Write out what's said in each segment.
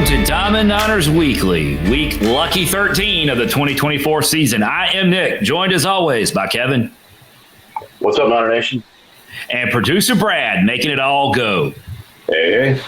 to Diamond Niners Weekly, week lucky 13 of the 2024 season. I am Nick, joined as always by Kevin. What's up, Niner Nation? And producer Brad, making it all go. Hey.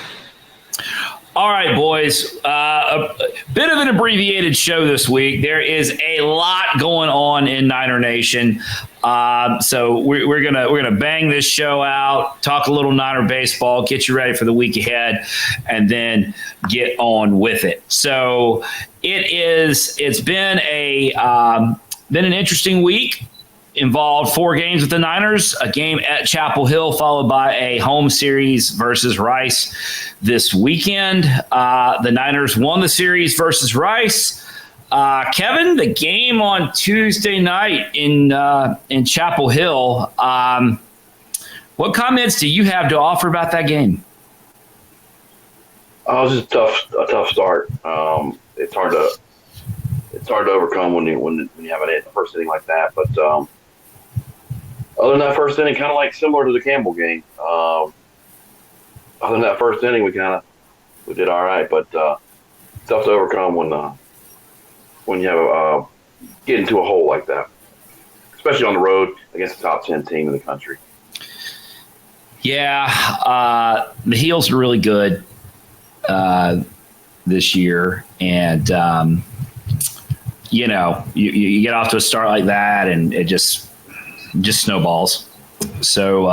All right, boys. A bit of an abbreviated show this week. There is a lot going on in Niner Nation. So we're gonna bang this show out, talk a little Niner baseball, get you ready for the week ahead, and then get on with it. So it's been an interesting week. Involved 4 games with the Niners, a game at Chapel Hill, followed by a home series versus Rice this weekend. The Niners won the series versus Rice. Kevin, the game on Tuesday night in Chapel Hill, what comments do you have to offer about that game? It was just a tough start. It's hard to overcome when you have a first inning like that. But other than that first inning, kind of like similar to the Campbell game. Other than that first inning, we did all right. But it's tough to overcome when you have get into a hole like that, especially on the road against the top 10 team in the country. Yeah, the Heels are really good this year, and you get off to a start like that, and it just snowballs. So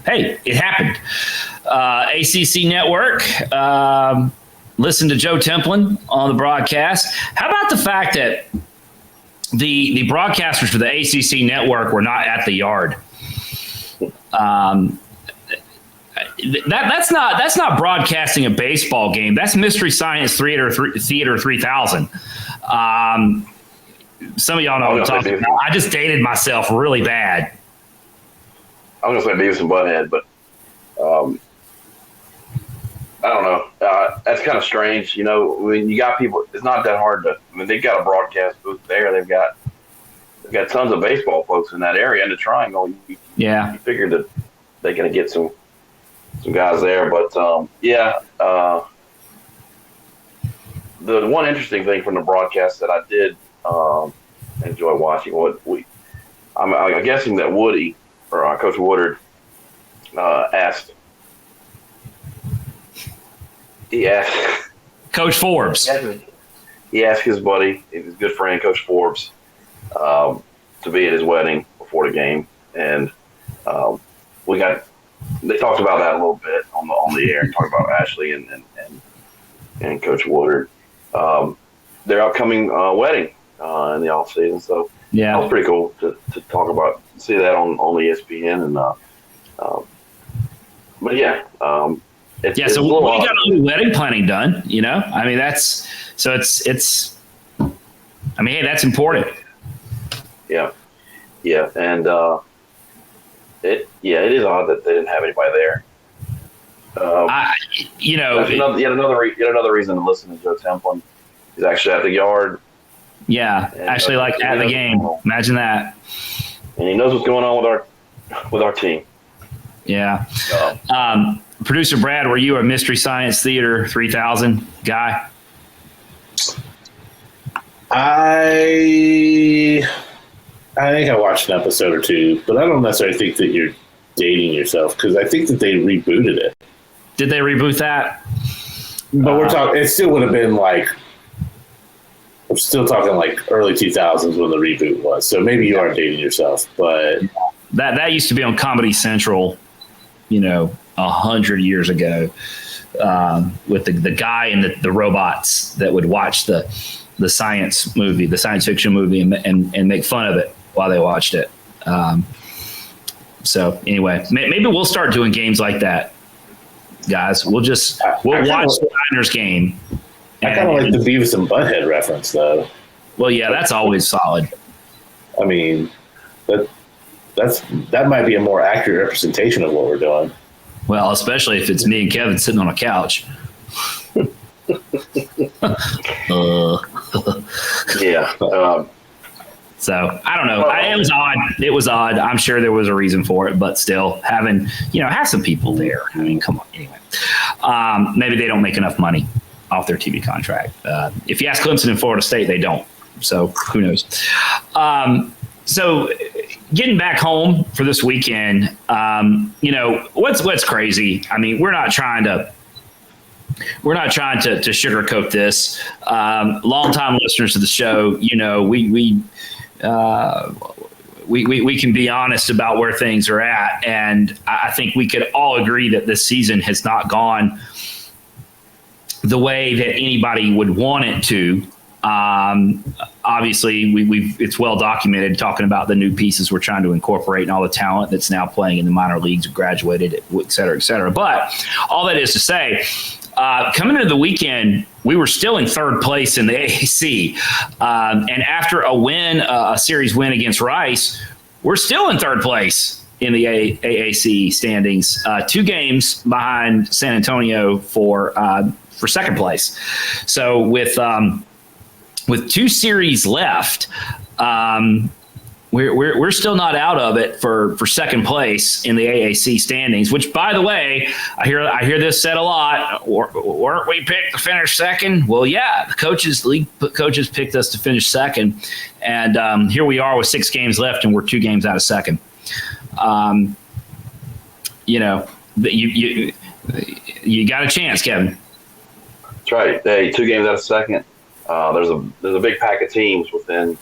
hey, it happened. ACC Network. Listen to Joe Templin on the broadcast. How about the fact that the broadcasters for the ACC Network were not at the Yard? That's not broadcasting a baseball game. That's Mystery Science Theater 3000. Some of y'all know what I'm talking about. I just dated myself really bad. I'm going to say Beavis and Butthead, but I don't know. That's kind of strange. When you got people, it's not that hard to. I mean, they've got a broadcast booth there. They've got tons of baseball folks in that area in the Triangle. You figured that they're going to get some guys there, but the one interesting thing from the broadcast that I did enjoy watching, I'm guessing that Woody or Coach Woodard asked Coach Forbes. He asked his buddy, his good friend, Coach Forbes, to be at his wedding before the game, and they talked about that a little bit on the air, talked about Ashley and Coach Woodard, their upcoming wedding in the off season. So that was pretty cool to talk about, see that on ESPN, and so we got all the wedding planning done. I mean it's hey, that's important. Yeah, and it is odd that they didn't have anybody there. Yet another reason to listen to Joe Templin. He's actually at the Yard. Yeah, and actually at the game. Imagine that. And he knows what's going on with our team. Yeah. Producer Brad, were you a Mystery Science Theater 3000 guy? I think I watched an episode or two, but I don't necessarily think that you're dating yourself, because I think that they rebooted it. Did they reboot that? But we're talking. It still would have been like. We're still talking like early 2000s when the reboot was. So maybe you are dating yourself, but that used to be on Comedy Central, 100 years ago, with the guy and the robots that would watch the science fiction movie and make fun of it while they watched it. So anyway, maybe we'll start doing games like that, guys. We'll watch the Niners game. I kind of like the Beavis and Butthead reference, though. Well, yeah, that's always solid. I mean, that might be a more accurate representation of what we're doing. Well, especially if it's me and Kevin sitting on a couch. Yeah. So I don't know. It was odd. It was odd. I'm sure there was a reason for it, but still having, have some people there. I mean, come on. Anyway, maybe they don't make enough money. off their TV contract. If you ask Clemson and Florida State, they don't. So who knows? So getting back home for this weekend, what's crazy. I mean, we're not trying to sugarcoat this. Longtime listeners of the show, we can be honest about where things are at, and I think we could all agree that this season has not gone the way that anybody would want it to. Obviously, it's well documented talking about the new pieces we're trying to incorporate and all the talent that's now playing in the minor leagues, graduated, et cetera, et cetera. But all that is to say, coming into the weekend, we were still in third place in the AAC. And after a series win against Rice, we're still in third place in the AAC standings, 2 games behind San Antonio for second place. So with 2 series left, we're still not out of it for second place in the AAC standings. Which, by the way, I hear this said a lot. Weren't we picked to finish second? Well, yeah, the league coaches picked us to finish second, and here we are with 6 games left, and we're 2 games out of second. You got a chance, Kevin. That's right. Hey, 2 games out of second. There's a big pack of teams within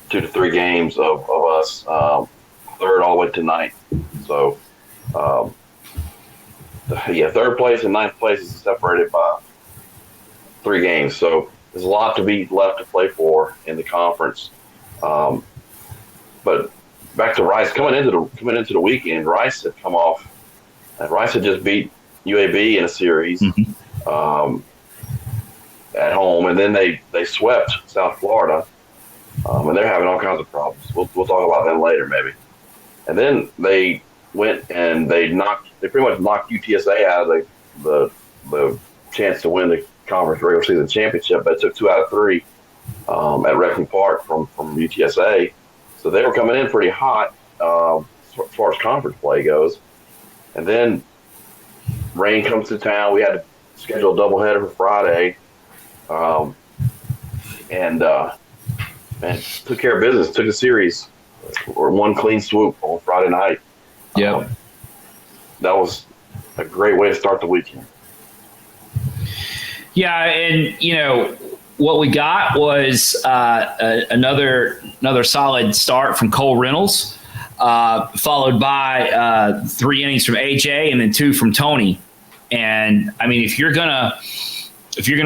2 to 3 games of us, third all the way to 9th. So, third place and 9th place is separated by 3 games. So there's a lot to be left to play for in the conference. But back to Rice, coming into the weekend, Rice had come off, and Rice had just beat UAB in a series. Mm-hmm. At home, and then they swept South Florida, and they're having all kinds of problems. We'll talk about them later, maybe. And then they went and they pretty much knocked UTSA out of the chance to win the conference regular season championship. They took 2 out of 3 at Wrecking Park from UTSA, so they were coming in pretty hot as far as conference play goes. And then rain comes to town. We had to schedule a doubleheader for Friday. And took care of business, took the series, or 1 clean swoop on Friday night. Yeah. That was a great way to start the weekend. Yeah, and what we got was another solid start from Cole Reynolds, followed by 3 innings from AJ and then 2 from Tony. And I mean, if you're gonna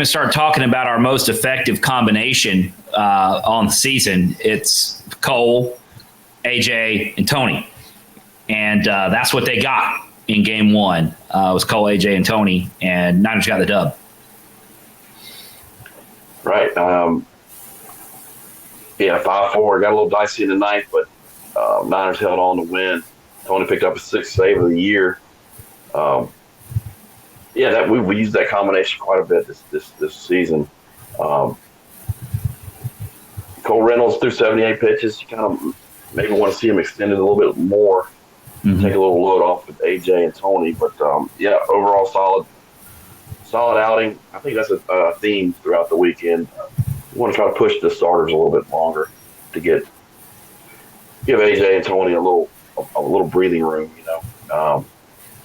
start talking about our most effective combination on the season, it's Cole, AJ, and Tony. And that's what they got in game 1. It was Cole, AJ, and Tony, and Niners got the dub. Right. 5-4. Got a little dicey in the 9th, but Niners held on to win. Tony picked up a 6th save of the year. We used that combination quite a bit this season. Cole Reynolds threw 78 pitches. You kind of maybe want to see him extended a little bit more, take a little load off with AJ and Tony. But overall solid outing. I think that's a theme throughout the weekend. We want to try to push the starters a little bit longer to give AJ and Tony a little breathing room.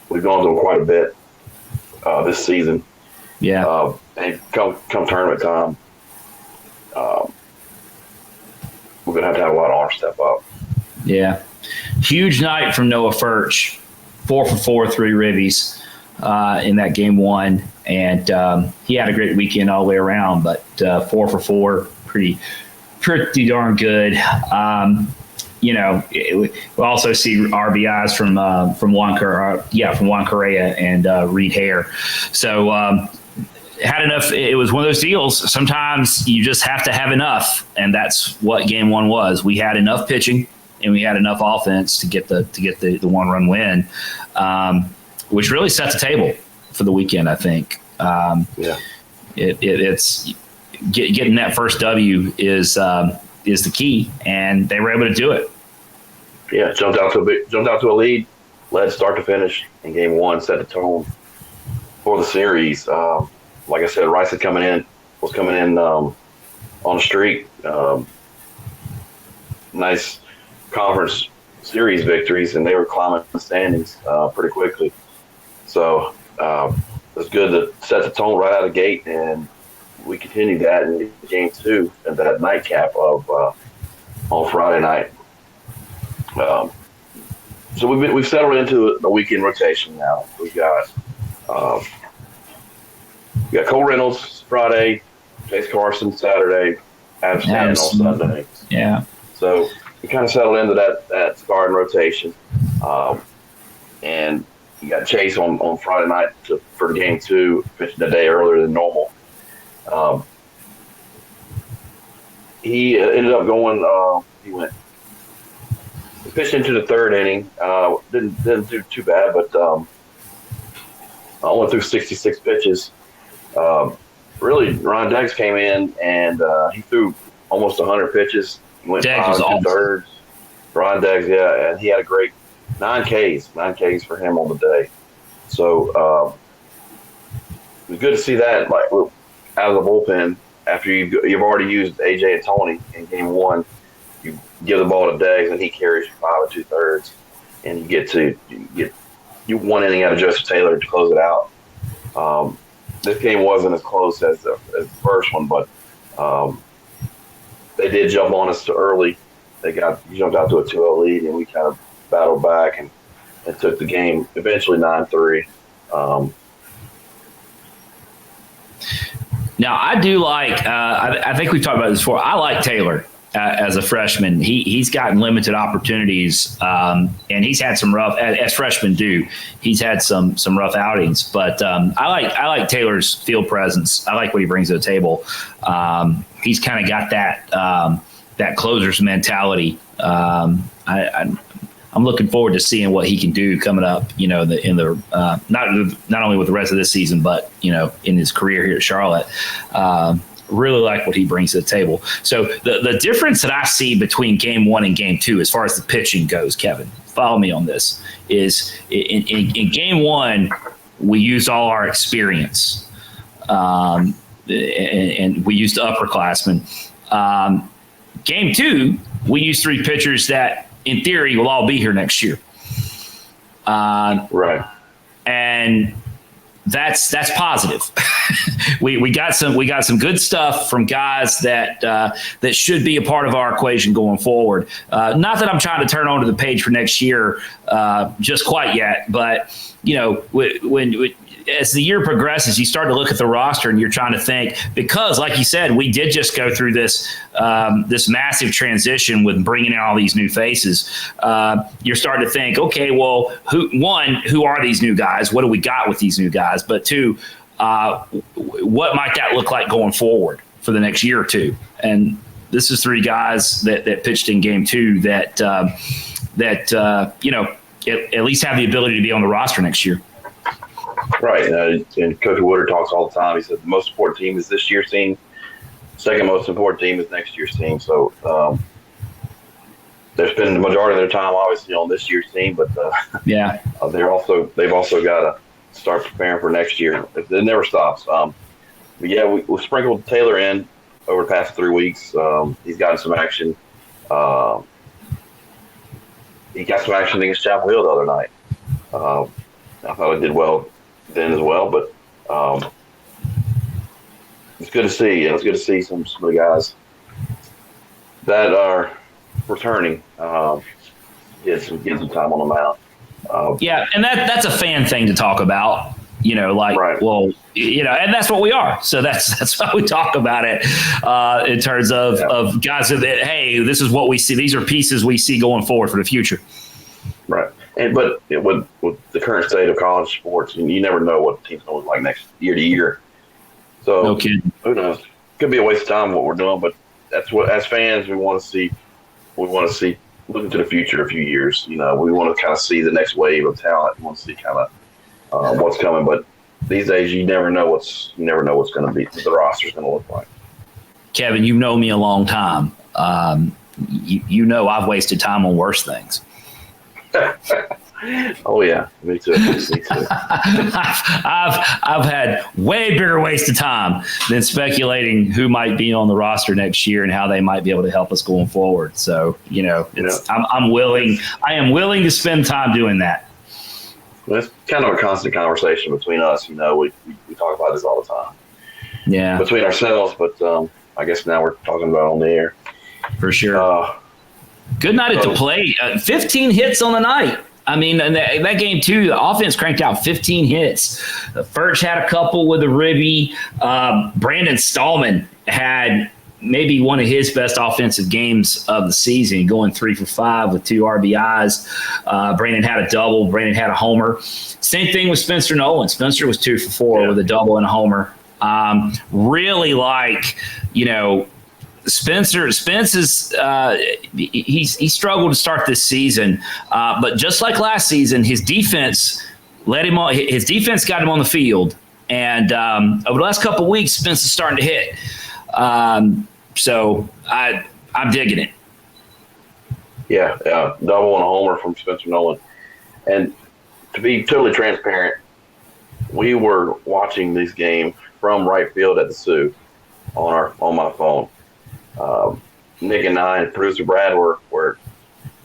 We've gone to them quite a bit this season. Yeah. And come tournament time, we're going to have a lot of arms step up. Yeah. Huge night from Noah Furch. 4 for 4, 3 ribbies in that game 1. And he had a great weekend all the way around, but 4 for 4, pretty darn good. We also see RBIs from Juan Correa and Reed Hare. So had enough. It was one of those deals. Sometimes you just have to have enough, and that's what game 1 was. We had enough pitching and we had enough offense to get the 1-run win, which really set the table for the weekend. I think. It's getting that first W is the key, and they were able to do it. Yeah, jumped out to a lead, led start to finish in game 1, set the tone for the series. like I said, Rice was coming in on the streak. Nice conference series victories, and they were climbing the standings pretty quickly. So it's good to set the tone right out of the gate, and we continued that in game 2 and that nightcap of on Friday night. So we've settled into a weekend rotation now. We got Cole Reynolds Friday, Chase Carson Saturday, Adam Stanton on Sunday. Yeah. So we kind of settled into that starting rotation. And you got Chase on Friday night for game 2, pitching a day earlier than normal. He ended up going. He pitched into the 3rd inning. Didn't do too bad, but I went through 66 pitches. Really, Ron Deggs came in and he threw almost 100 pitches. He went 5 2/3. Ron Deggs, yeah, and he had a great 9 Ks for him on the day. So it was good to see that, like, out of the bullpen after you've already used AJ and Tony in game 1. You give the ball to Deggs and he carries 5 2/3, and you get 1 inning out of Joseph Taylor to close it out. This game wasn't as close as the first one, but they did jump on us too early. They jumped out to a 2-0 lead, and we kind of battled back and took the game eventually 9-3. Now, I do like, I think we've talked about this before. I like Taylor as a freshman. He's gotten limited opportunities, and he's had some rough, as freshmen do. He's had some rough outings, but I like Taylor's field presence. I like what he brings to the table. He's kind of got that closer's mentality. I'm looking forward to seeing what he can do coming up, in the not only with the rest of this season, but, in his career here at Charlotte. Really like what he brings to the table. So the difference that I see between game 1 and game 2, as far as the pitching goes, Kevin, follow me on this, is in game 1, we used all our experience, and we used upperclassmen. Game 2, we used 3 pitchers that, in theory, will all be here next year. Right. And that's positive. we got some good stuff from guys that should be a part of our equation going forward. Not that I'm trying to turn onto the page for next year just quite yet, but when as the year progresses, you start to look at the roster and you're trying to think, because like you said, we did just go through this massive transition with bringing in all these new faces. You're starting to think, okay, well, who are these new guys? What do we got with these new guys? But 2, what might that look like going forward for the next year or 2? And this is 3 guys that pitched in game 2 that at least have the ability to be on the roster next year. Right, and Coach Woodard talks all the time. He said the most important team is this year's team. Second most important team is next year's team. So they're spending the majority of their time, obviously, on this year's team. But yeah, they've also got to start preparing for next year. It never stops. But yeah, we sprinkled Taylor in over the past 3 weeks. He's gotten some action. He got some action against Chapel Hill the other night. I thought he did well then as well, but it's good to see. And it's good to see some of the guys that are returning get some time on the mound. Yeah, and that's a fan thing to talk about. Right. Well, and that's what we are. So that's why we talk about it in terms of guys that, hey, this is what we see. These are pieces we see going forward for the future. Right. But with the current state of college sports, you never know what the team's going to look like next year to year. So no kidding. Who knows? Could be a waste of time what we're doing, but that's what, as fans, we want to see. We want to see, look into the future a few years. We want to kind of see the next wave of talent. We want to see kind of what's coming. But these days, you never know what's going to be. What the roster's going to look like. Kevin, you've known me a long time. You know I've wasted time on worse things. Oh yeah, me too. Me too. I've had way bigger waste of time than speculating who might be on the roster next year and how they might be able to help us going forward. So I'm willing. I am willing to spend time doing that. Well, it's kind of a constant conversation between us. We talk about this all the time. Yeah, between ourselves, but I guess now we're talking about it on the air for sure. Good night at the plate. 15 hits on the night. I mean, that game, too, the offense cranked out 15 hits. Furch had a couple with a ribby. Brandon Stallman had maybe one of his best offensive games of the season, going 3 for 5 with 2 RBIs. Brandon had a double. Brandon had a homer. Same thing with Spencer Nolan. Spencer was 2 for 4 with a double and a homer. Really Spence is he struggled to start this season, but just like last season, his defense let him on. His defense got him on the field, and over the last couple of weeks, Spence is starting to hit. So I'm digging it. Yeah, double and a homer from Spencer Nolan, and to be totally transparent, we were watching this game from right field at the Sioux on my phone. Nick and I and producer Brad were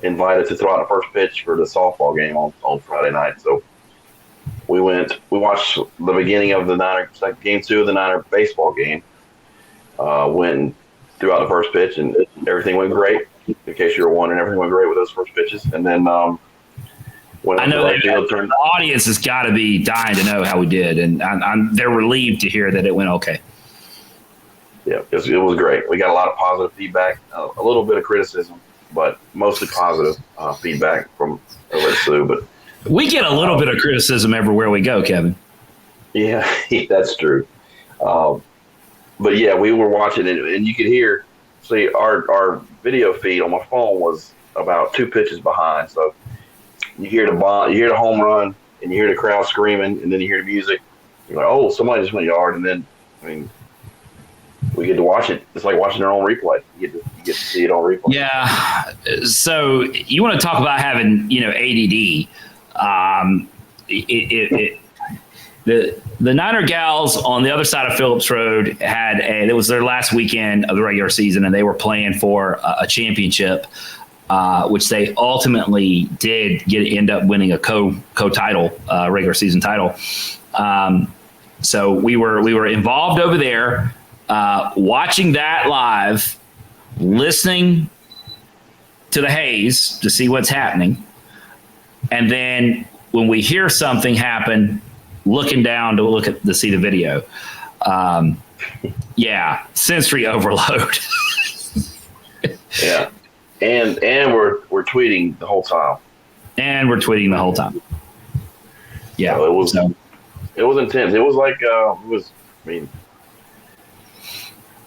invited to throw out the first pitch for the softball game on Friday night. So we watched the beginning of the Niner, like game 2 of the Niner baseball game. Went and threw out the first pitch, and everything went great. In case you were wondering, everything went great with those first pitches. And then when I know the audience has got to be dying to know how we did, and they're relieved to hear that it went okay. Yeah, it was great. We got a lot of positive feedback, a little bit of criticism, but mostly positive feedback from over at Sioux. But we get a little bit of criticism everywhere we go, Kevin. Yeah, that's true. But yeah, we were watching it, and you could hear. See, our video feed on my phone was about 2 pitches behind. So you hear the home run, and you hear the crowd screaming, and then you hear the music. You're like, oh, somebody just went yard, and then we get to watch it. It's like watching our own replay. You get to see it on replay. Yeah. So you want to talk about having ADD? The Niner Gals on the other side of Phillips Road it was their last weekend of the regular season, and they were playing for a championship, which they ultimately did end up winning a co-title, regular season title. So we were involved over there. Watching that live, listening to the haze to see what's happening. And then when we hear something happen, looking down to see the video. Sensory overload. Yeah. And we're tweeting the whole time. Yeah. So it was intense. It was like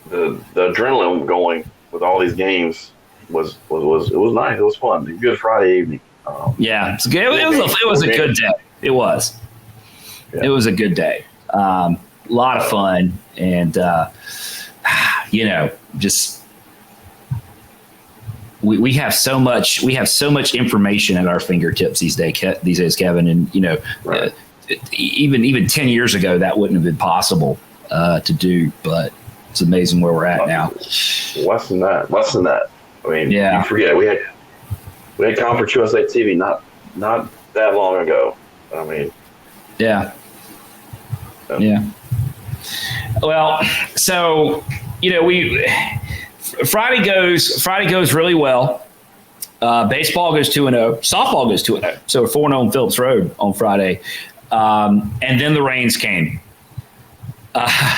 the adrenaline going with all these games was nice. It was fun. It was a good Friday evening. It was a good day. It was. Yeah. It was a good day. A lot of fun, and just we have so much information at our fingertips these days, Kevin, and right. Even 10 years ago that wouldn't have been possible to do, but it's amazing where we're at now. Less than that. I mean, you forget we had Conference USA TV not that long ago. I mean, yeah. Well, so Friday goes really well. Baseball goes 2-0. Softball goes 2-0. So we're 4-0 on Phillips Road on Friday, and then the rains came.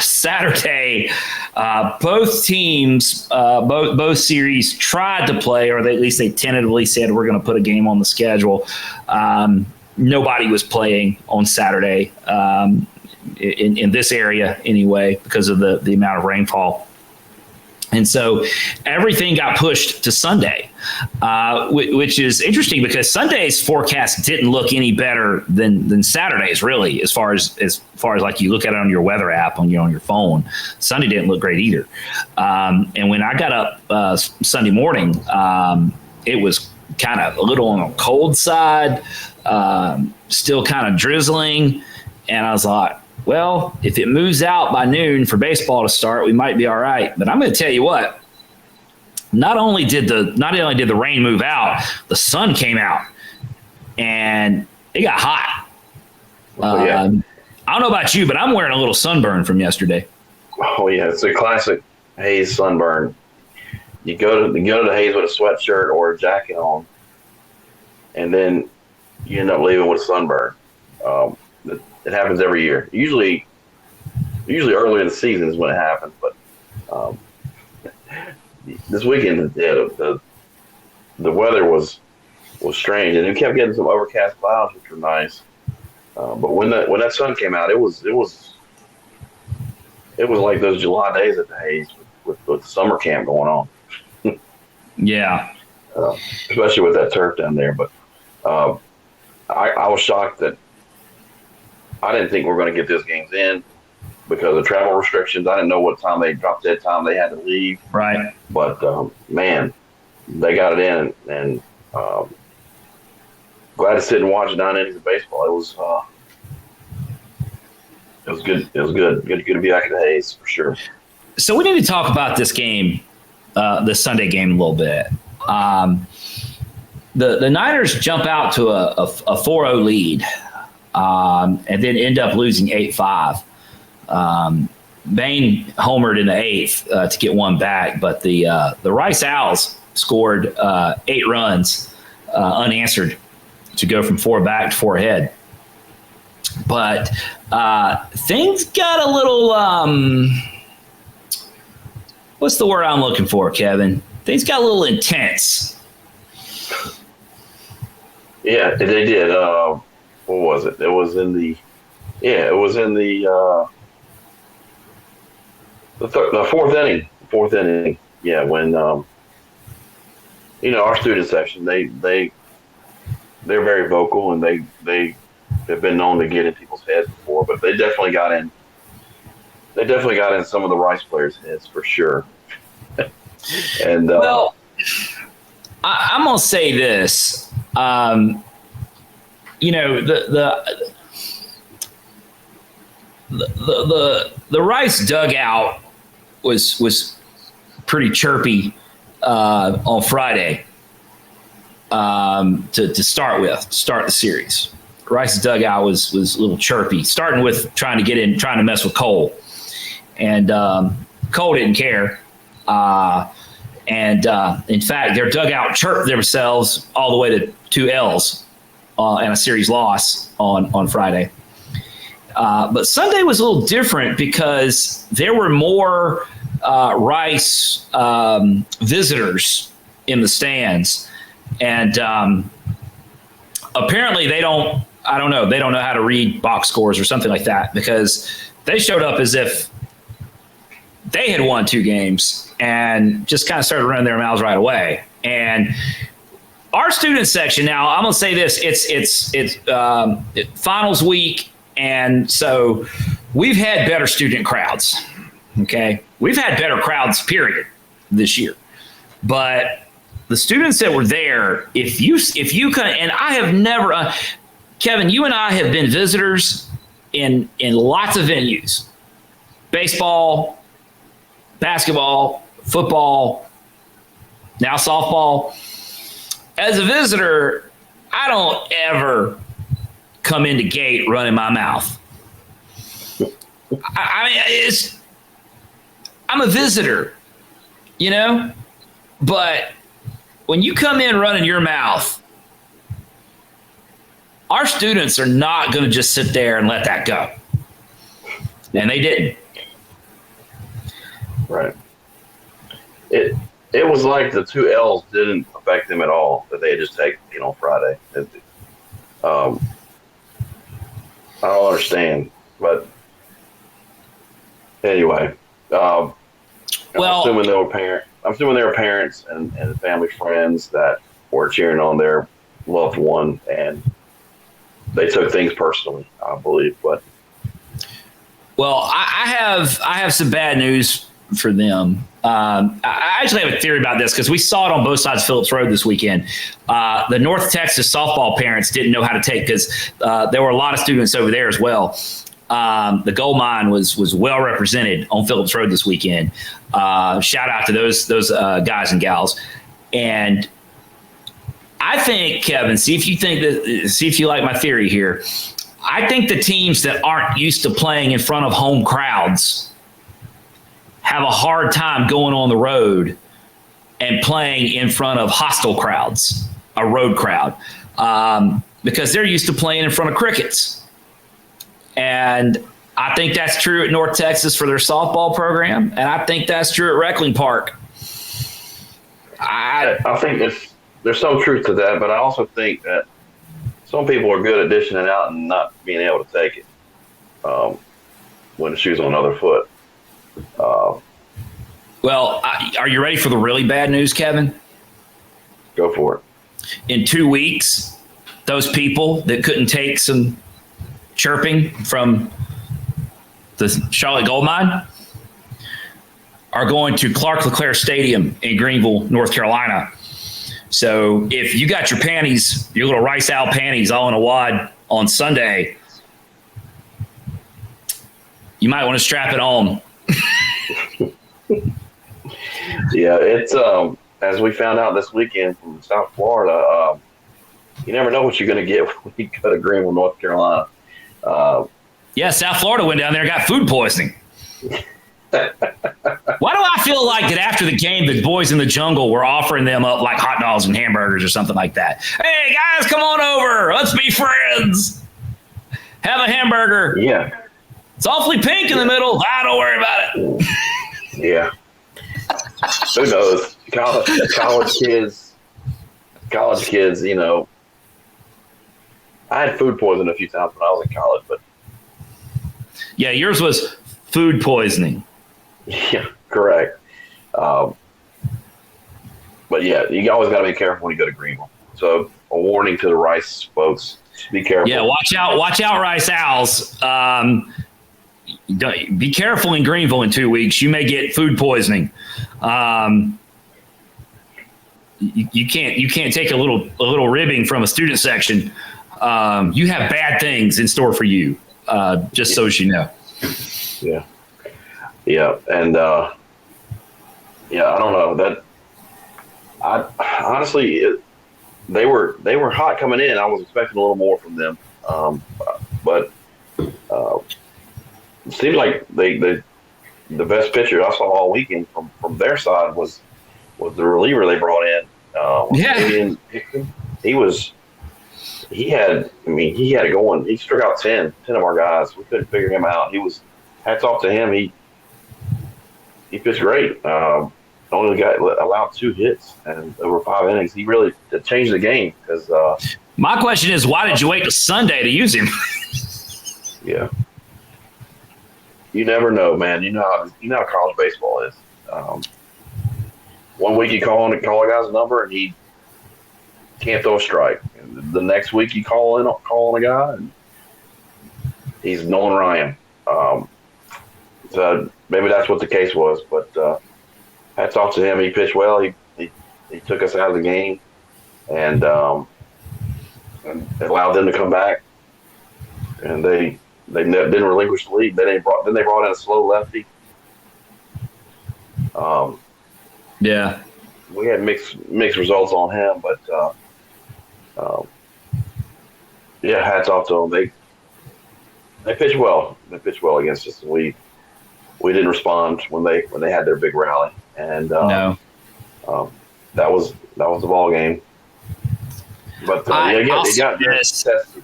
Saturday, both teams, both series tried to play, or at least they tentatively said we're going to put a game on the schedule. Nobody was playing on Saturday in this area anyway because of the amount of rainfall. And so everything got pushed to Sunday, which is interesting because Sunday's forecast didn't look any better than Saturday's, really, as far as like you look at it on your weather app on your phone. Sunday didn't look great either. And when I got up Sunday morning, it was kind of a little on the cold side, still kind of drizzling. And I was like, well, if it moves out by noon for baseball to start, we might be all right. But I'm going to tell you what, not only did the rain move out, the sun came out and it got hot. Yeah. I don't know about you, but I'm wearing a little sunburn from yesterday. Oh yeah, it's a classic Hayes sunburn. You go to the Hayes with a sweatshirt or a jacket on, and then you end up leaving with a sunburn. It happens every year. Usually early in the season is when it happens, but this weekend, the weather was strange, and it kept getting some overcast clouds, which were nice. But when that sun came out, it was like those July days at the Hayes with the summer camp going on. Yeah. Especially with that turf down there. But I was shocked that I didn't think we were going to get these games in because of travel restrictions. I didn't know what time they dropped dead time they had to leave. Right. But, man, they got it in. And glad to sit and watch 9 innings of baseball. It was good. It was good. Good to be back at the Hayes for sure. So we need to talk about this game, the Sunday game, a little bit. The Niners jump out to a 4-0 lead, and then end up losing 8-5. Bain homered in the 8th to get one back, but the Rice Owls scored 8 runs unanswered to go from 4 back to 4 ahead. But things got a little what's the word I'm looking for, Kevin? Things got a little intense. Yeah, they did. What was it? It was in the fourth inning. Fourth inning. Yeah, when our student section, they're very vocal, and they have been known to get in people's heads before, but they definitely got in. They definitely got in some of the Rice players' heads for sure. And well, I'm gonna say this. The Rice dugout was pretty chirpy on Friday to start the series. Rice's dugout was a little chirpy, starting with trying to mess with Cole, and Cole didn't care. In fact, their dugout chirped themselves all the way to 2 L's and a series loss on Friday. But Sunday was a little different because there were more Rice visitors in the stands, and apparently they don't know how to read box scores or something like that, because they showed up as if they had won 2 games and just kind of started running their mouths right away. And our student section, now I'm going to say this, it's finals week. And so we've had better student crowds. Okay. We've had better crowds, period, this year. But the students that were there, if you can, and I have never, Kevin, you and I have been visitors in lots of venues, baseball, basketball, football, now softball. As a visitor, I don't ever come into gate running my mouth. I'm a visitor, but when you come in running your mouth, our students are not going to just sit there and let that go. And they didn't. Right. It was like the 2 L's didn't affect them at all, that they had just taken on Friday. I don't understand, but anyway, I'm assuming they were parents and family friends that were cheering on their loved one, and they took things personally, I believe. But well, I have some bad news for them. I actually have a theory about this because we saw it on both sides of Phillips Road this weekend. The North Texas softball parents didn't know how to take because there were a lot of students over there as well. The gold mine was well represented on Phillips Road this weekend. Shout out to those guys and gals. And I think, Kevin, see if you like my theory here. I think the teams that aren't used to playing in front of home crowds have a hard time going on the road and playing in front of hostile crowds, a road crowd, because they're used to playing in front of crickets. And I think that's true at North Texas for their softball program, and I think that's true at Reckling Park. I think there's some truth to that, but I also think that some people are good at dishing it out and not being able to take it when the shoe's on another foot. Well, are you ready for the really bad news, Kevin? Go for it. In 2 weeks, those people that couldn't take some chirping from the Charlotte Gold Mine are going to Clark LeClaire Stadium in Greenville, North Carolina. So if you got your panties, your little Rice Owl panties all in a wad on Sunday, you might want to strap it on. Yeah, it's as we found out this weekend from South Florida, you never know what you're going to get when you go to Greenville, North Carolina. Yeah, South Florida went down there and got food poisoning. Why do I feel like that after the game, the boys in the jungle were offering them up like hot dogs and hamburgers or something like that? Hey, guys, come on over. Let's be friends. Have a hamburger. Yeah. It's awfully pink in the middle. Don't worry about it. Yeah. Who knows? College kids, you know. I had food poisoning a few times when I was in college, but yeah, yours was food poisoning. Yeah, correct. But yeah, you always got to be careful when you go to Greenville. So a warning to the Rice folks: be careful. Yeah, watch out, Rice Owls. Be careful in Greenville in 2 weeks. You may get food poisoning. You can't take a little ribbing from a student section. You have bad things in store for you. Just so as you know. Yeah, and I don't know that. I honestly, they were hot coming in. I was expecting a little more from them, but it seemed like the best pitcher I saw all weekend from their side was the reliever they brought in. He had it going. He struck out 10 of our guys. We couldn't figure him out. Hats off to him. He pitched great. Only got allowed 2 hits and over 5 innings. He really changed the game. Because my question is, why did you wait till Sunday to use him? Yeah, you never know, man. You know how college baseball is. 1 week you call a guy's number and he can't throw a strike. And the next week you call on a guy and he's Nolan Ryan. So maybe that's what the case was. But hats off to him. He pitched well. He took us out of the game and allowed them to come back. And they didn't relinquish the lead. Then they brought in a slow lefty. Yeah, we had mixed results on him, but hats off to them. They pitched well. They pitched well against us. We didn't respond when they had their big rally, and that was the ball game. But it got very testy.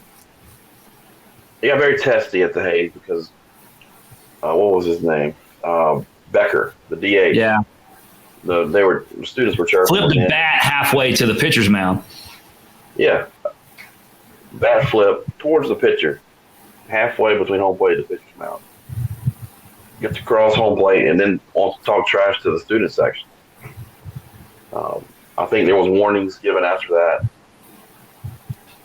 It got very testy at the Hayes because what was his name? Becker, the DH. Yeah. The students were chirping. Flipped the bat halfway to the pitcher's mound. Yeah. Bat flip towards the pitcher, halfway between home plate and the pitcher's mound. Gets across home plate and then wants to talk trash to the student section. I think there was warnings given after that.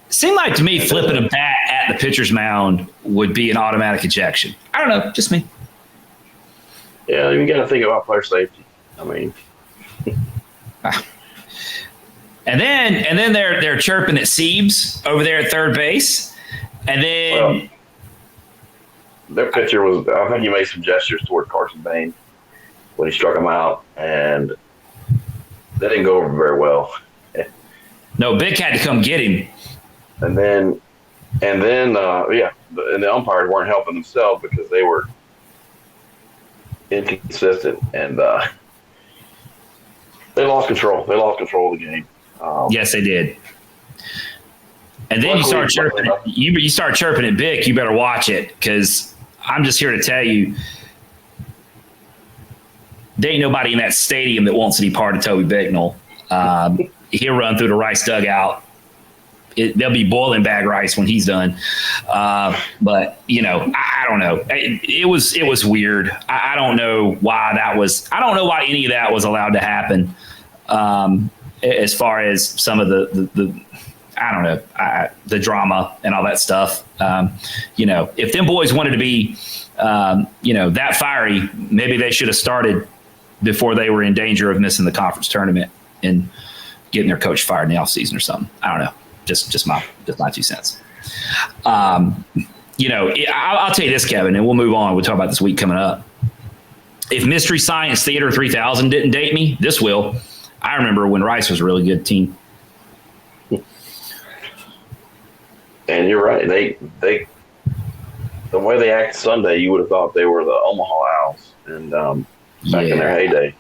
Seemed like to me flipping a bat at the pitcher's mound would be an automatic ejection. I don't know, just me. Yeah, you got to think about player safety. I mean, and then they're chirping at Siebes over there at third base, and then well, their pitcher was. I think he made some gestures toward Carson Bain when he struck him out, and that didn't go over very well. no, Vic had to come get him. And then, and the umpires weren't helping themselves because they were inconsistent, and they lost control. They lost control of the game. Yes, they did. And then you start chirping. You start chirping at Vic. You better watch it, because I'm just here to tell you, there ain't nobody in that stadium that wants any part of Toby Bicknell. He'll run through the Rice dugout. They'll be boiling bag rice when he's done. But I don't know. It was weird. I don't know why that was. I don't know why any of that was allowed to happen. As far as some of the I don't know, the drama and all that stuff. If them boys wanted to be, that fiery, maybe they should have started before they were in danger of missing the conference tournament and getting their coach fired in the offseason or something. I don't know. Just my 2 cents. I'll tell you this, Kevin, and we'll move on. We'll talk about this week coming up. If Mystery Science Theater 3000 didn't date me, this will. I remember when Rice was a really good team. And you're right. They the way they acted Sunday, you would have thought they were the Omaha Owls and back in their heyday.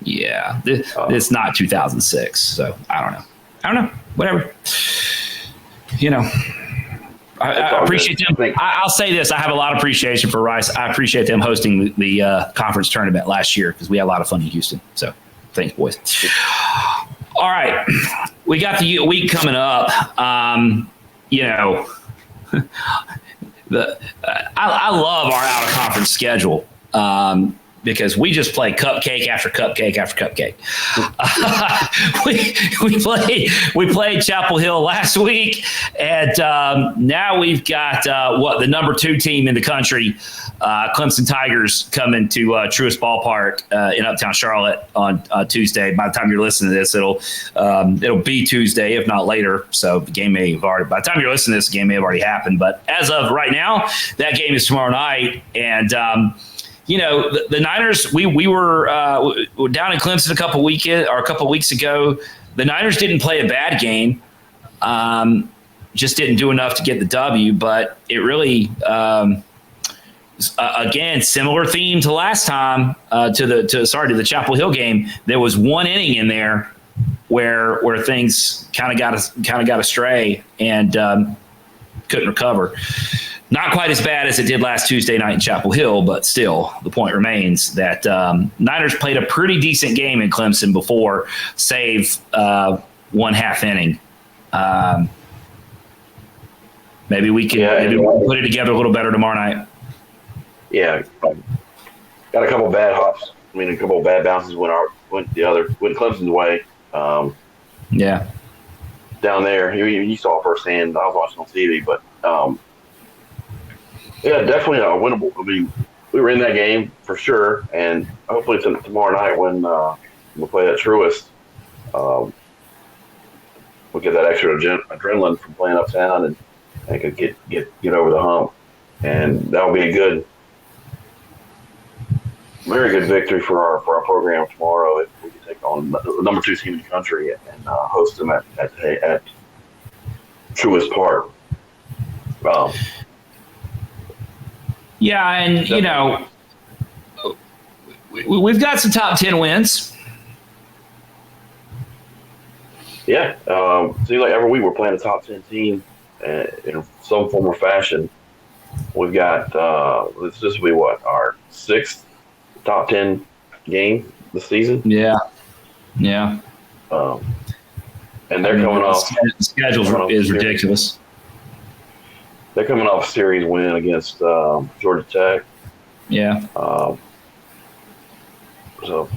Yeah, it's not 2006, so I don't know. Whatever. I appreciate them. I'll say this: I have a lot of appreciation for Rice. I appreciate them hosting the conference tournament last year, because we had a lot of fun in Houston. So, thanks, boys. All right, we got the week coming up. I love our out of conference schedule. Because we just play cupcake after cupcake after cupcake. We played Chapel Hill last week, and now we've got the number 2 team in the country, Clemson Tigers, coming to Truist Ballpark in Uptown Charlotte on Tuesday. By the time you're listening to this, it'll be Tuesday, if not later. So the game may have already. By the time you're listening to this, the game may have already happened. But as of right now, that game is tomorrow night, and the Niners, we were down in Clemson a couple weeks ago. The Niners didn't play a bad game, just didn't do enough to get the W. But it really, again, similar theme to last time to the Chapel Hill game. There was one inning in there where things kind of got astray and couldn't recover. Not quite as bad as it did last Tuesday night in Chapel Hill, but still, the point remains that Niners played a pretty decent game in Clemson before, save 1/2 inning. Maybe we can put it together a little better tomorrow night. Yeah, got a couple bad hops. A couple of bad bounces went Clemson's way. Yeah, down there, you saw it firsthand. I was watching on TV, but. Yeah, definitely winnable. We were in that game for sure, and hopefully tomorrow night when we play at Truist, we'll get that extra adrenaline from playing uptown and could get over the hump, and that'll be a very good victory for our program tomorrow if we can take on the number 2 team in the country and host them at Truist Park. Yeah, and we've got some top 10 wins. Yeah, seems like every week we're playing a top 10 team in some form or fashion. We've got this will be our 6th top 10 game this season. Yeah. And they're coming off. The schedule is ridiculous. They're coming off a series win against Georgia Tech. Yeah. So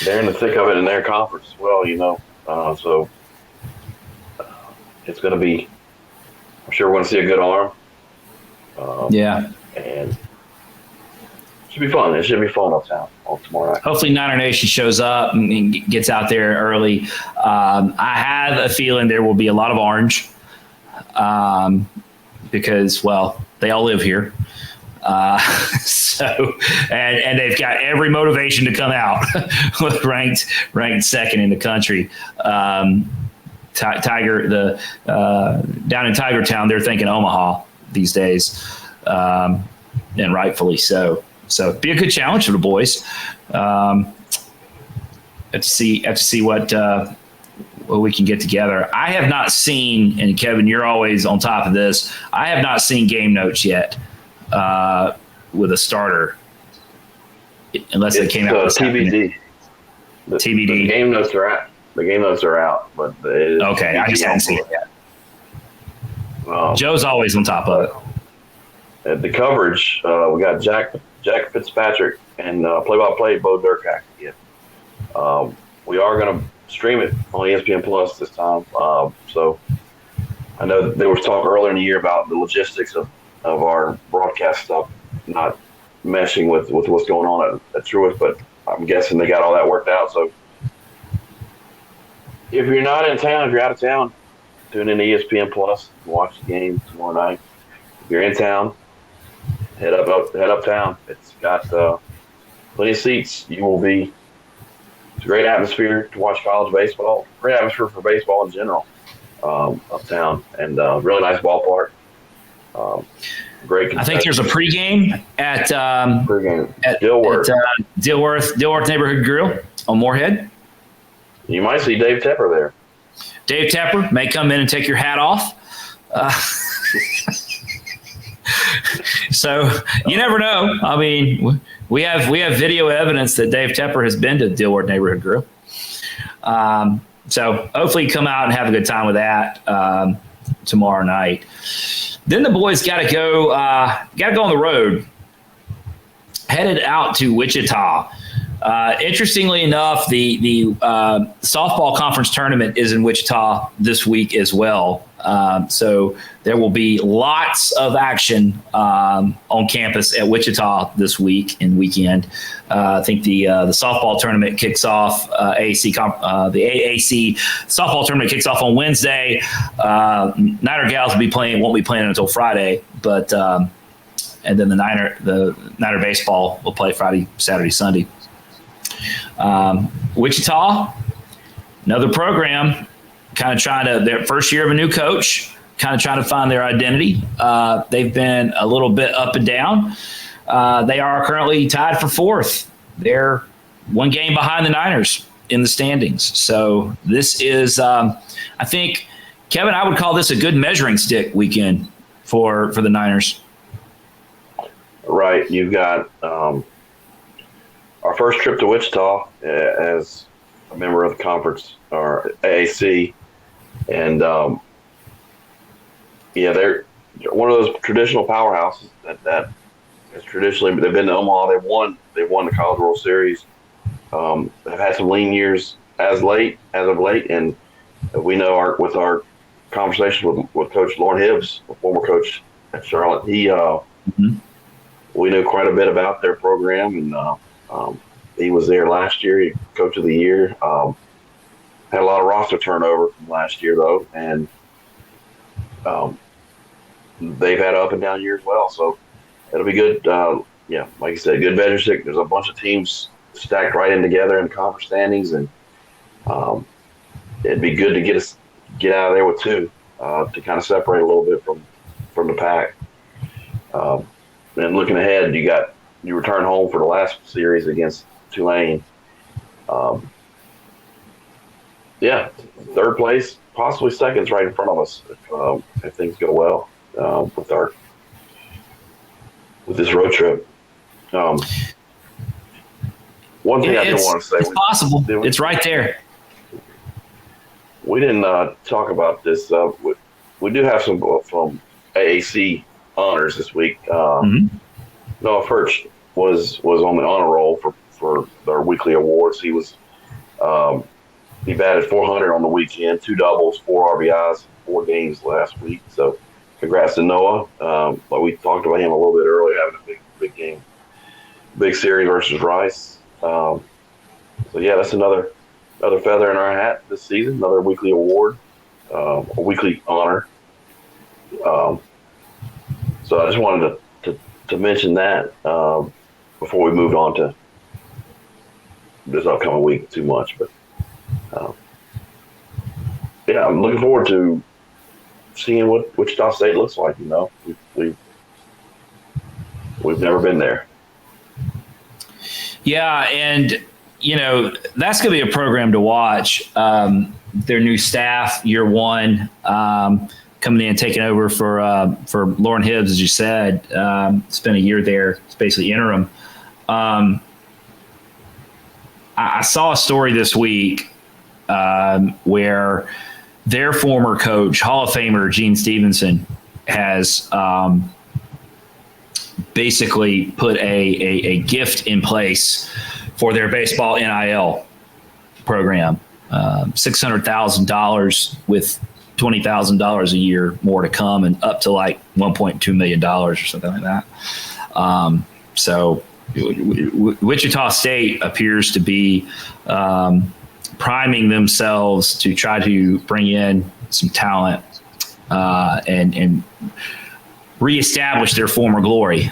they're in the thick of it in their conference as well, so it's going to be – I'm sure we're going to see a good arm. Yeah. And Should be fun. It should be fun uptown on tomorrow night. Hopefully Niner Nation shows up and gets out there early. I have a feeling there will be a lot of orange because, well, they all live here. And they've got every motivation to come out with ranked second in the country. Tiger, down in Tiger Town, they're thinking Omaha these days, and rightfully so. So it'd be a good challenge for the boys. Have to see what we can get together. I have not seen, and Kevin, you're always on top of this. I have not seen game notes yet with a starter, unless they came out with TBD. TBD. The game notes are out. The game notes are out, but okay, I just haven't seen it yet. Joe's always on top of it. At the coverage, we got Jack Fitzpatrick and play-by-play Bo Durkak again. We are going to stream it on ESPN Plus this time. So I know that there was talk earlier in the year about the logistics of our broadcast stuff not meshing with what's going on at Truist, but I'm guessing they got all that worked out. So if you're not in town, if you're out of town, tune in to ESPN Plus, watch the game tomorrow night. If you're in town, head uptown. It's got plenty of seats. It's a great atmosphere to watch college baseball. Great atmosphere for baseball in general uptown, and really nice ballpark. Great. I think there's a pregame at Dilworth. Dilworth Neighborhood Grill on Moorhead. You might see Dave Tepper there. Dave Tepper may come in and take your hat off. So you never know. I mean, we have video evidence that Dave Tepper has been to Dilworth Neighborhood Grill. So hopefully come out and have a good time with that tomorrow night. Then the boys got to go on the road, headed out to Wichita. Interestingly enough, the softball conference tournament is in Wichita this week as well. So there will be lots of action on campus at Wichita this week and weekend. I think the softball tournament kicks off. The AAC softball tournament kicks off on Wednesday. Niner gals won't be playing until Friday, but and then the Niner baseball will play Friday, Saturday, Sunday. Wichita, another program, kind of trying to, their first year of a new coach, kind of trying to find their identity. They've been a little bit up and down. They are currently tied for fourth. They're one game behind the Niners in the standings. So this is, I think, Kevin, I would call this a good measuring stick weekend for the Niners. Right. You've got our first trip to Wichita as a member of the conference, or AAC. And, they're one of those traditional powerhouses that has traditionally, they've been to Omaha. They've won the College World Series. They've had some lean years as of late, and we know with our conversation with Coach Lauren Hibbs, the former coach at Charlotte, we knew quite a bit about their program, and he was there last year, Coach of the Year. Had a lot of roster turnover from last year, though, and they've had up and down years as well. So it'll be good. Like you said, good measure stick. There's a bunch of teams stacked right in together in conference standings, and it'd be good to get out of there with two to kind of separate a little bit from the pack. And looking ahead, you return home for the last series against Tulane. Third place, possibly second's right in front of us if things go well with this road trip. One thing I do want to say, it's possible. It's right there. We didn't talk about this. We do have some from AAC honors this week. Noah Furch was on the honor roll for their weekly awards. He was he batted .400 on the weekend, 2 doubles, 4 RBIs, 4 games last week. So congrats to Noah. But we talked about him a little bit earlier, having a big game big series versus Rice. So yeah, that's another feather in our hat this season. Another weekly award, a weekly honor. Um, so I just wanted to mention that before we moved on to this upcoming week too much. But yeah, I'm looking forward to seeing what Wichita State looks like. You know, we've never been there. Yeah, and that's going to be a program to watch. Their new staff, year one, coming in and taking over for Lauren Hibbs, as you said. Spent a year there. It's basically interim. I saw a story this week where their former coach, Hall of Famer Gene Stevenson, has basically put a gift in place for their baseball NIL program, $600,000 with $20,000 a year more to come, and up to like $1.2 million or something like that. So Wichita State appears to be priming themselves to try to bring in some talent and reestablish their former glory.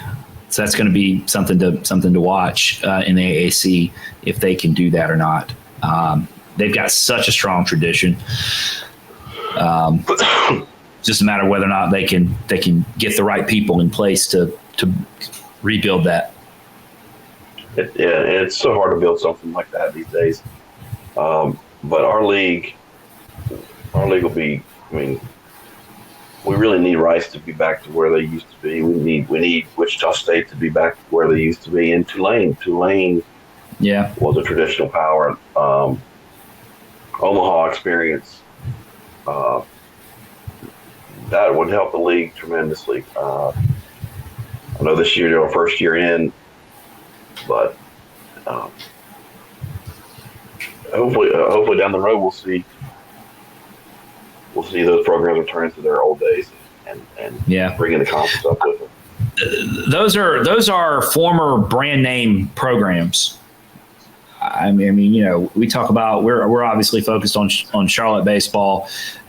So that's going to be something to watch in the AAC, if they can do that or not. They've got such a strong tradition. Just a matter of whether or not they can get the right people in place to rebuild that. It's so hard to build something like that these days. But our league will be. I mean, we really need Rice to be back to where they used to be. We need Wichita State to be back where they used to be. And Tulane was a traditional power. Omaha experience. That would help the league tremendously. I know this year they're our first year in, but hopefully down the road we'll see those programs return to their old days and bringing the conference up with them. Those are former brand name programs. I mean, we talk about we're obviously focused on Charlotte baseball.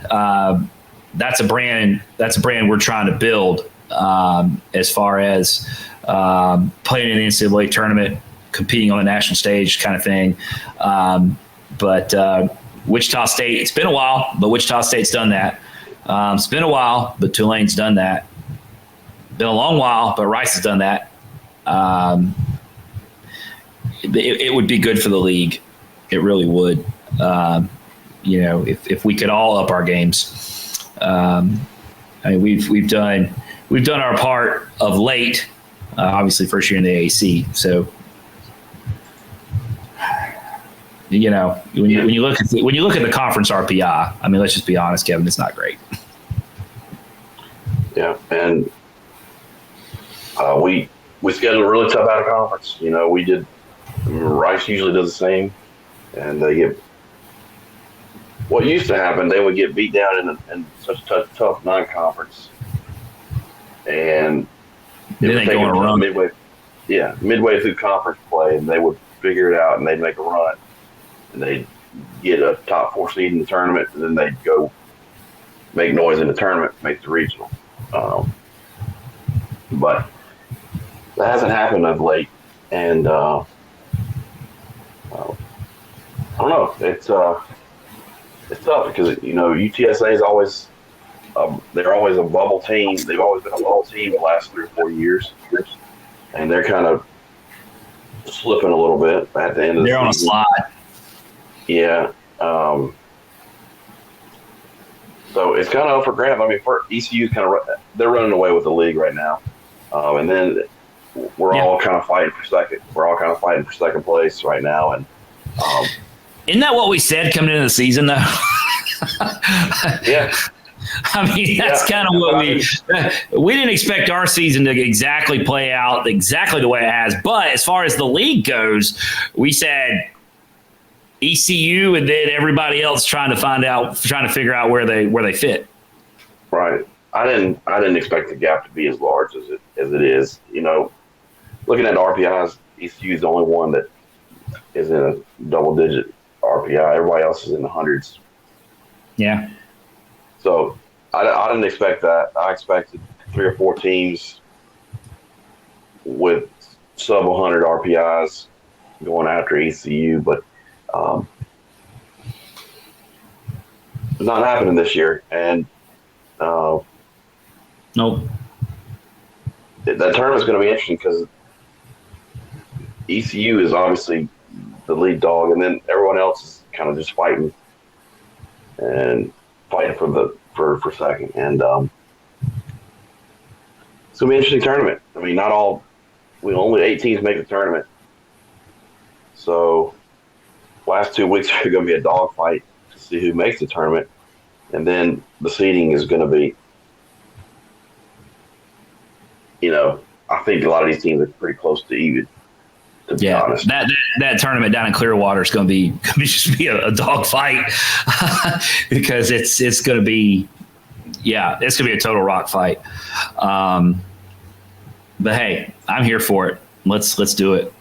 That's a brand we're trying to build as far as playing in the NCAA tournament, competing on the national stage, kind of thing. But Wichita State, it's been a while, but Wichita State's done that. It's been a while, but Tulane's done that. Been a long while, but Rice has done that. It would be good for the league. It really would. If we could all up our games. I mean, we've done our part of late. Obviously, first year in the AAC. So, when you look at the conference RPI, I mean, let's just be honest, Kevin, it's not great. Yeah, and we scheduled a really tough out of conference. We did. Rice usually does the same, and they get. What used to happen, they would get beat down in such a tough non-conference, and then they go on a run midway through conference play, and they would figure it out, and they'd make a run, and they'd get a top 4 seed in the tournament, and then they'd go make noise in the tournament, make the regional. But that hasn't happened of late, and I don't know. It's tough because UTSA is always they're always a bubble team. They've always been a bubble team the last 3 or 4 years, and they're kind of slipping a little bit at the end of the season. They're on a slide. Yeah. So it's kind of up for grabs. I mean, for ECU, they're running away with the league right now, and then we're all kind of fighting for second. We're all kind of fighting for second place right now, and isn't that what we said coming into the season, though? Yeah. I mean, that's kind of what we didn't expect our season to exactly play out exactly the way it has. But as far as the league goes, we said ECU and then everybody else trying to figure out where they fit. Right. I didn't expect the gap to be as large as it is. looking at the RPIs, ECU is the only one that is in a double-digit RPI. Everybody else is in the hundreds. Yeah. So I didn't expect that. I expected 3 or 4 teams with sub 100 RPIs going after ECU, but it's not happening this year. And Nope. That tournament's going to be interesting because ECU is obviously the lead dog, and then everyone else is kind of just fighting for second. And it's going to be an interesting tournament. I mean, only 8 teams make the tournament. So last 2 weeks are going to be a dogfight to see who makes the tournament. And then the seeding is going to be, I think a lot of these teams are pretty close to even, to be honest. That tournament down in Clearwater is going to be a dogfight because it's going to be, it's going to be a total rock fight. But hey, I'm here for it. Let's do it.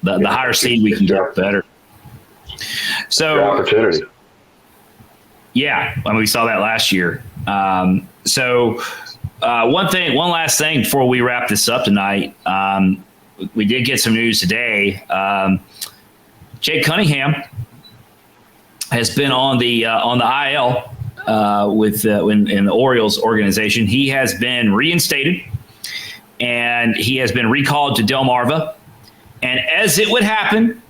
The higher seed we can get, better. So opportunity. Yeah, I mean, we saw that last year. One last thing before we wrap this up tonight. We did get some news today. Jake Cunningham has been on the IL in the Orioles organization. He has been reinstated, and he has been recalled to Delmarva. And as it would happen,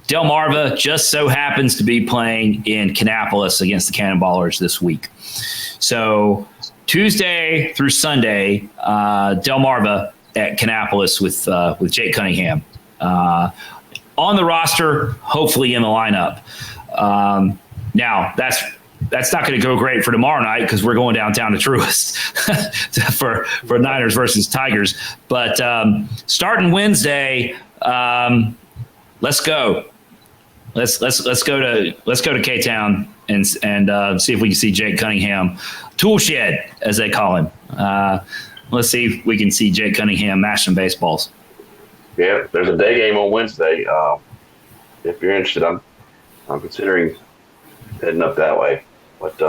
Delmarva just so happens to be playing in Kannapolis against the Cannonballers this week. So Tuesday through Sunday, Delmarva at Kannapolis with Jake Cunningham on the roster, hopefully in the lineup. Now that's not going to go great for tomorrow night because we're going downtown to Truist for Niners versus Tigers. But starting Wednesday, let's go. Let's go to K-Town and see if we can see Jake Cunningham, Tool Shed as they call him. Let's see if we can see Jake Cunningham mash some baseballs. Yeah, there's a day game on Wednesday. If you're interested, I'm considering heading up that way. But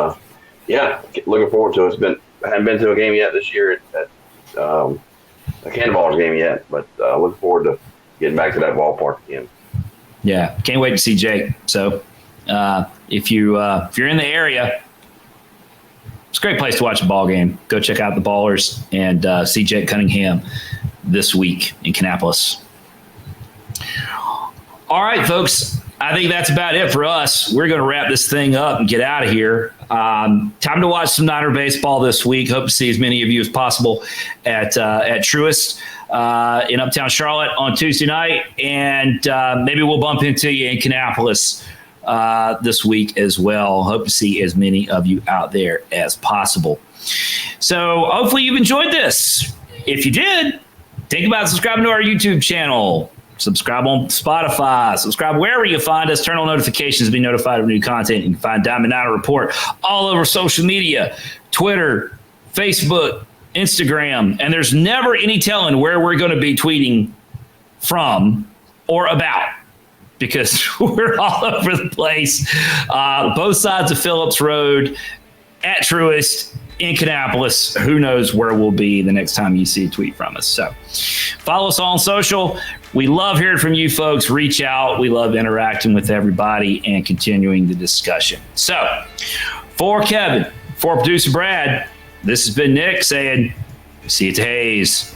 looking forward to it. I haven't been to a game yet this year at a Cannonballers game yet, but looking forward to getting back to that ballpark again. Yeah, can't wait to see Jake. So if you're in the area, it's a great place to watch a ball game. Go check out the Ballers and see Jake Cunningham this week in Kannapolis. All right, folks. I think that's about it for us. We're going to wrap this thing up and get out of here. Time to watch some Niner baseball this week. Hope to see as many of you as possible at Truist in Uptown Charlotte on Tuesday night. And maybe we'll bump into you in Kannapolis this week as well. Hope to see as many of you out there as possible. So hopefully you've enjoyed this. If you did, think about subscribing to our YouTube channel. Subscribe on Spotify. Subscribe wherever you find us. Turn on notifications to be notified of new content. You can find Diamond Niner Report all over social media, Twitter, Facebook, Instagram. And there's never any telling where we're going to be tweeting from or about because we're all over the place. Both sides of Phillips Road, at Truist, in Kannapolis. Who knows where we'll be the next time you see a tweet from us. So follow us on social. We love hearing from you folks. Reach out. We love interacting with everybody and continuing the discussion. So for Kevin, for producer Brad, this has been Nick saying, see you at the Hayes.